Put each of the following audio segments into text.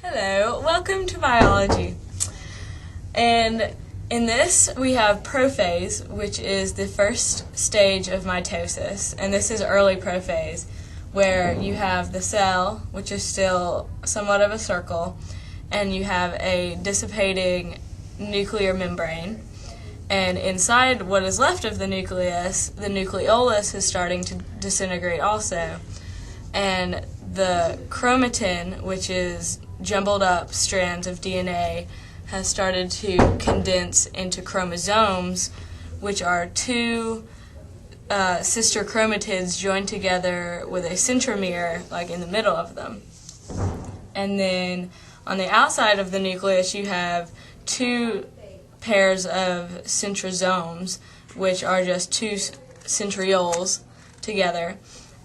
Hello, welcome to biology. And in this we have prophase, which is the first stage of mitosis, and this is early prophase, where you have the cell, which is still somewhat of a circle, and you have a dissipating nuclear membrane. And inside what is left of the nucleus, the nucleolus is starting to disintegrate also. And the chromatin, which is jumbled up strands of DNA, has started to condense into chromosomes, which are two sister chromatids joined together with a centromere, like in the middle of them. And then on the outside of the nucleus, you have two pairs of centrosomes, which are just two centrioles together.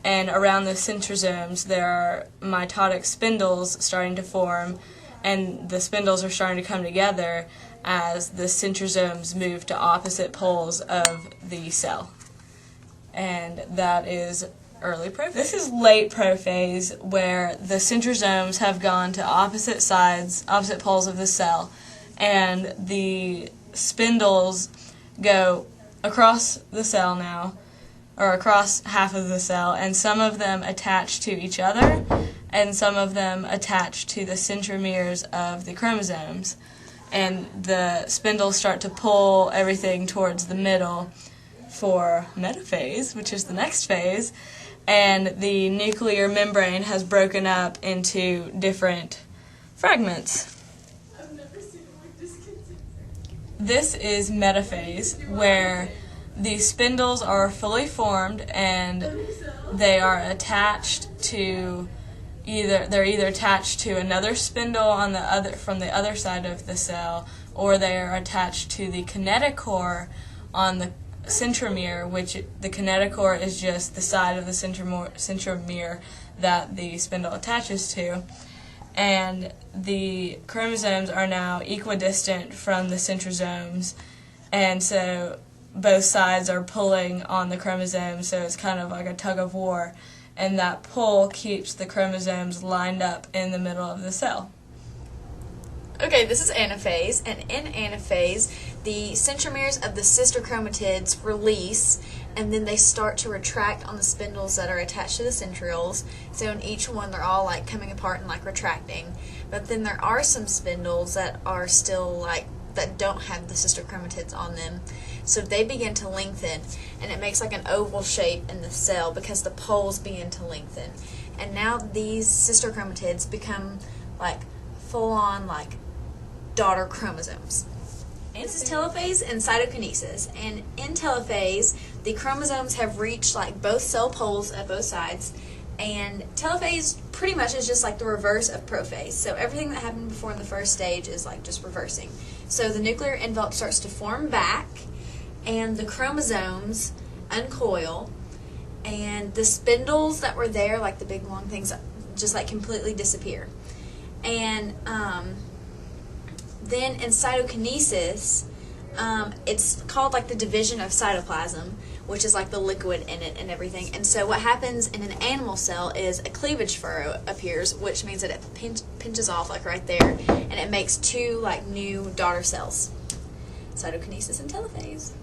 And around the centrosomes, there are mitotic spindles starting to form, and the spindles are starting to come together as the centrosomes move to opposite poles of the cell. And that is early prophase. This is late prophase, where the centrosomes have gone to opposite poles of the cell, and the spindles go across the cell now, or across half of the cell, and some of them attach to each other, and some of them attach to the centromeres of the chromosomes. And the spindles start to pull everything towards the middle for metaphase, which is the next phase, and the nuclear membrane has broken up into different fragments. This is metaphase, where the spindles are fully formed and they are attached to they're either attached to another spindle on from the other side of the cell, or they are attached to the kinetochore on the centromere, which the kinetochore is just the side of the centromere that the spindle attaches to. And the chromosomes are now equidistant from the centrosomes, and so both sides are pulling on the chromosomes, so it's kind of like a tug of war, and that pull keeps the chromosomes lined up in the middle of the cell. Okay, this is anaphase, and in anaphase, the centromeres of the sister chromatids release, and then they start to retract on the spindles that are attached to the centrioles. So in each one, they're all like coming apart and like retracting. But then there are some spindles that are still that don't have the sister chromatids on them. So they begin to lengthen, and it makes like an oval shape in the cell because the poles begin to lengthen. And now these sister chromatids become like full-on like daughter chromosomes. And this is telophase and cytokinesis. And in telophase, the chromosomes have reached like both cell poles at both sides. And telophase pretty much is just like the reverse of prophase. So everything that happened before in the first stage is like just reversing. So the nuclear envelope starts to form back, and the chromosomes uncoil, and the spindles that were there, like the big long things, just like completely disappear. And then in cytokinesis, it's called like the division of cytoplasm, which is like the liquid in it and everything. And so what happens in an animal cell is a cleavage furrow appears, which means that it pinches off like right there, and it makes two like new daughter cells. Cytokinesis and telophase.